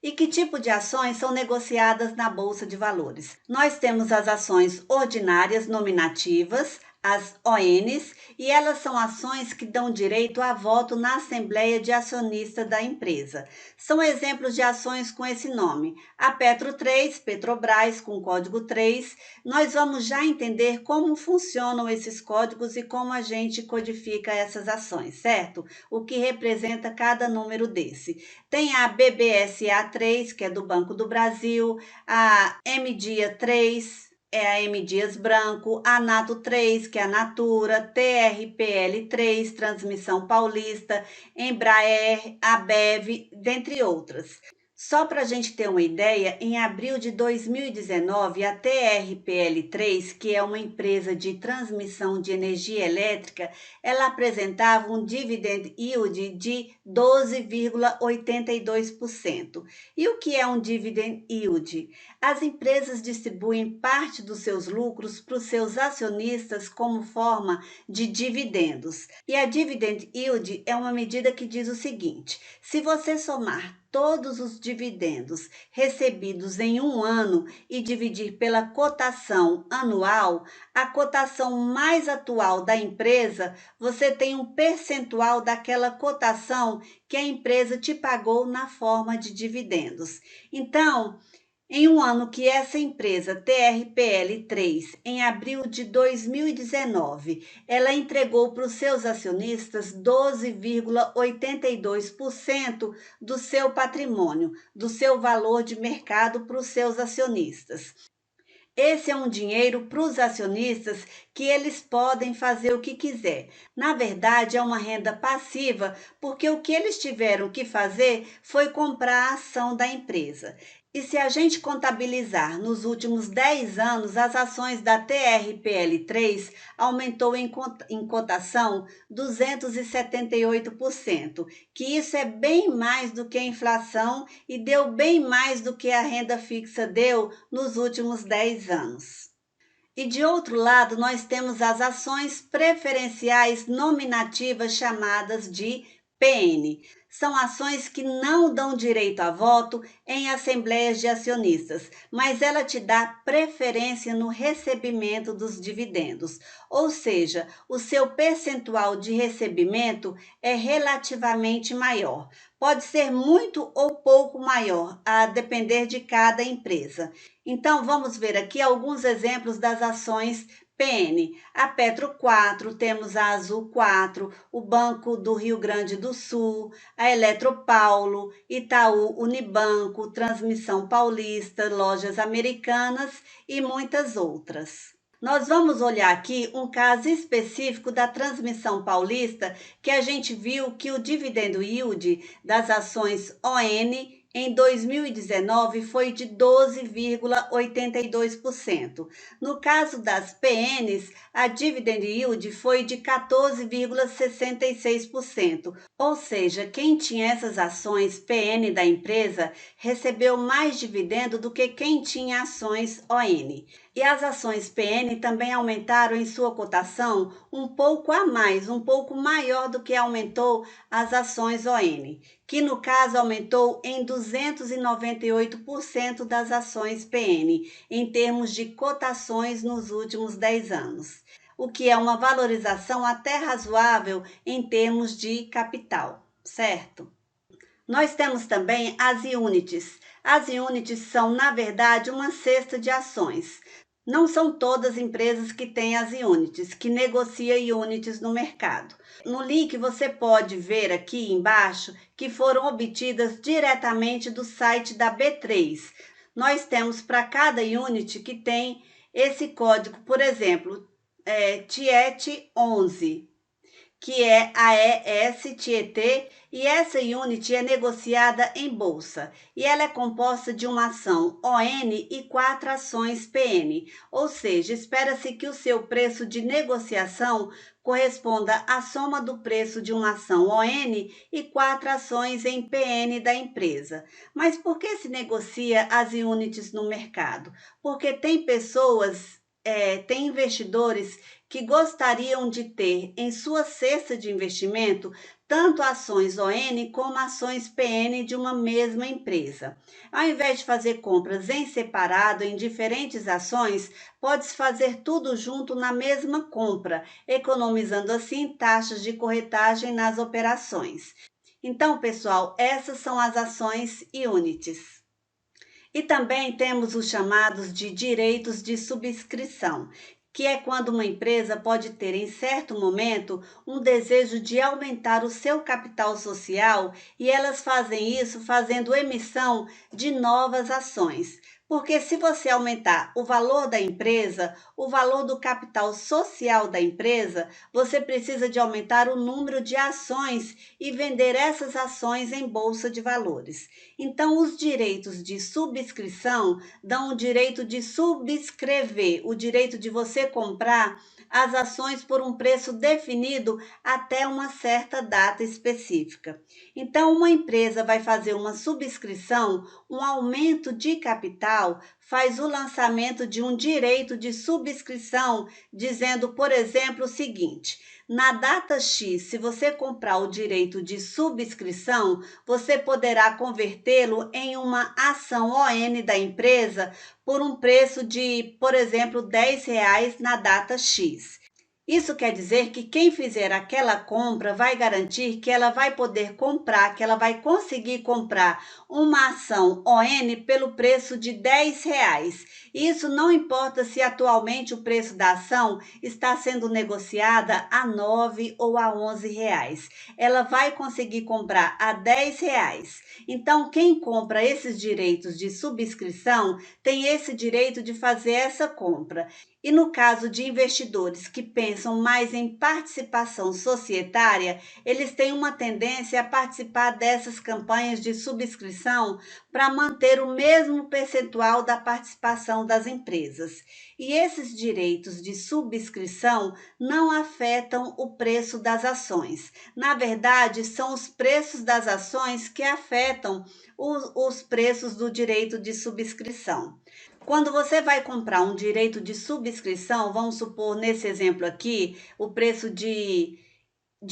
E que tipo de ações são negociadas na Bolsa de Valores? Nós temos as ações ordinárias nominativas, as ONs, e elas são ações que dão direito a voto na Assembleia de Acionistas da empresa. São exemplos de ações com esse nome. A Petro 3, Petrobras, com código 3. Nós vamos já entender como funcionam esses códigos e como a gente codifica essas ações, certo? O que representa cada número desse. Tem a BBSA 3, que é do Banco do Brasil, a MDIA 3, é a M. Dias Branco, a Nato 3, que é a Natura, TRPL 3, Transmissão Paulista, Embraer, Abev, dentre outras. Só para a gente ter uma ideia, em abril de 2019, a TRPL3, que é uma empresa de transmissão de energia elétrica, ela apresentava um dividend yield de 12,82%. E o que é um dividend yield? As empresas distribuem parte dos seus lucros para os seus acionistas como forma de dividendos. E a dividend yield é uma medida que diz o seguinte: se você somar todos os dividendos recebidos em um ano e dividir pela cotação anual, a cotação mais atual da empresa, você tem um percentual daquela cotação que a empresa te pagou na forma de dividendos. Então, em um ano que essa empresa, TRPL3, em abril de 2019, ela entregou para os seus acionistas 12,82% do seu patrimônio, do seu valor de mercado para os seus acionistas. Esse é um dinheiro para os acionistas que eles podem fazer o que quiser. Na verdade, é uma renda passiva, porque o que eles tiveram que fazer foi comprar a ação da empresa. E se a gente contabilizar nos últimos 10 anos, as ações da TRPL3 aumentou em cotação 278%, que isso é bem mais do que a inflação e deu bem mais do que a renda fixa deu nos últimos 10 anos. E de outro lado, nós temos as ações preferenciais nominativas chamadas de PN. São ações que não dão direito a voto em assembleias de acionistas, mas ela te dá preferência no recebimento dos dividendos. Ou seja, o seu percentual de recebimento é relativamente maior. Pode ser muito ou pouco maior, a depender de cada empresa. Então, vamos ver aqui alguns exemplos das ações PN. A Petro 4, temos a Azul 4, o Banco do Rio Grande do Sul, a Eletropaulo, Itaú Unibanco, Transmissão Paulista, Lojas Americanas e muitas outras. Nós vamos olhar aqui um caso específico da Transmissão Paulista, que a gente viu que o dividendo yield das ações ON em 2019 foi de 12,82%. No caso das PNs, a dividend yield foi de 14,66%. Ou seja, quem tinha essas ações PN da empresa recebeu mais dividendo do que quem tinha ações ON. E as ações PN também aumentaram em sua cotação um pouco a mais, um pouco maior do que aumentou as ações ON, que no caso aumentou em 298% das ações PN, em termos de cotações nos últimos 10 anos, o que é uma valorização até razoável em termos de capital, certo? Nós temos também as units. As units são, na verdade, uma cesta de ações. Não são todas empresas que têm as units, que negociam units no mercado. No link você pode ver aqui embaixo que foram obtidas diretamente do site da B3. Nós temos para cada unit que tem esse código, por exemplo, TIET11, que é a ES-TIET, e essa unit é negociada em bolsa, e ela é composta de uma ação ON e 4 ações PN, ou seja, espera-se que o seu preço de negociação corresponda à soma do preço de uma ação ON e 4 ações em PN da empresa. Mas por que se negocia as units no mercado? Porque tem pessoas tem investidores que gostariam de ter em sua cesta de investimento tanto ações ON como ações PN de uma mesma empresa. Ao invés de fazer compras em separado em diferentes ações, pode-se fazer tudo junto na mesma compra, economizando assim taxas de corretagem nas operações. Então, pessoal, essas são as ações Unities. E também temos os chamados de direitos de subscrição, que é quando uma empresa pode ter em certo momento um desejo de aumentar o seu capital social e elas fazem isso fazendo emissão de novas ações. Porque se você aumentar o valor da empresa, o valor do capital social da empresa, você precisa de aumentar o número de ações e vender essas ações em bolsa de valores. Então, os direitos de subscrição dão o direito de subscrever, o direito de você comprar as ações por um preço definido até uma certa data específica. Então, uma empresa vai fazer uma subscrição, um aumento de capital, faz o lançamento de um direito de subscrição, dizendo, por exemplo, o seguinte: na data X, se você comprar o direito de subscrição, você poderá convertê-lo em uma ação ON da empresa por um preço de, por exemplo, R$ 10 na data X. Isso quer dizer que quem fizer aquela compra vai garantir que ela vai poder comprar, que ela vai conseguir comprar uma ação ON pelo preço de R$ 10. Isso não importa se atualmente o preço da ação está sendo negociada a 9 ou a 11 reais. Ela vai conseguir comprar a R$ 10. Então, quem compra esses direitos de subscrição tem esse direito de fazer essa compra. E no caso de investidores que pensam mais em participação societária, eles têm uma tendência a participar dessas campanhas de subscrição para manter o mesmo percentual da participação das empresas. E esses direitos de subscrição não afetam o preço das ações. Na verdade, são os preços das ações que afetam os preços do direito de subscrição. Quando você vai comprar um direito de subscrição, vamos supor nesse exemplo aqui, o preço de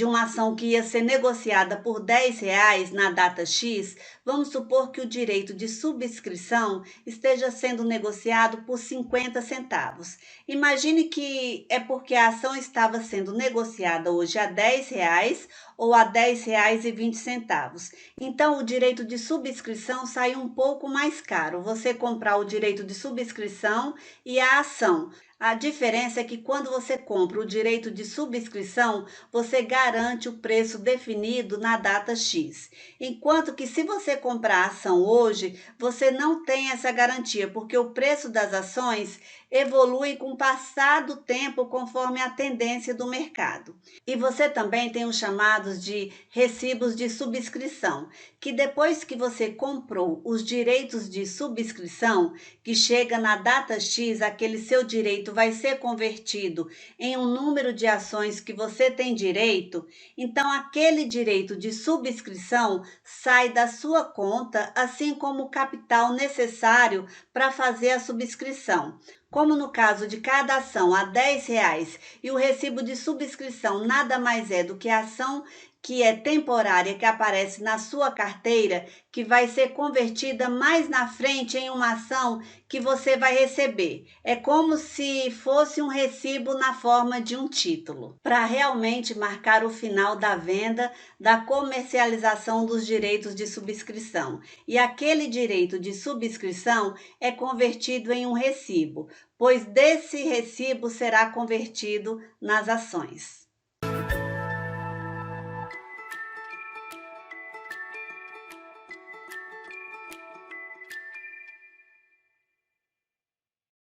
uma ação que ia ser negociada por R$ 10 na data X, vamos supor que o direito de subscrição esteja sendo negociado por 50 centavos. Imagine que é porque a ação estava sendo negociada hoje a R$ 10 ou a R$ 10,20. Então, o direito de subscrição sai um pouco mais caro. Você comprar o direito de subscrição e a ação. A diferença é que quando você compra o direito de subscrição, você garante o preço definido na data X. Enquanto que se você comprar a ação hoje, você não tem essa garantia, porque o preço das ações evolui com o passar do tempo conforme a tendência do mercado. E você também tem os chamados de recibos de subscrição, que depois que você comprou os direitos de subscrição, que chega na data X, aquele seu direito vai ser convertido em um número de ações que você tem direito, então aquele direito de subscrição sai da sua conta, assim como o capital necessário para fazer a subscrição. Como no caso de cada ação a R$ 10 e o recibo de subscrição nada mais é do que a ação que é temporária, que aparece na sua carteira, que vai ser convertida mais na frente em uma ação que você vai receber. É como se fosse um recibo na forma de um título, para realmente marcar o final da venda, da comercialização dos direitos de subscrição. E aquele direito de subscrição é convertido em um recibo, pois desse recibo será convertido nas ações.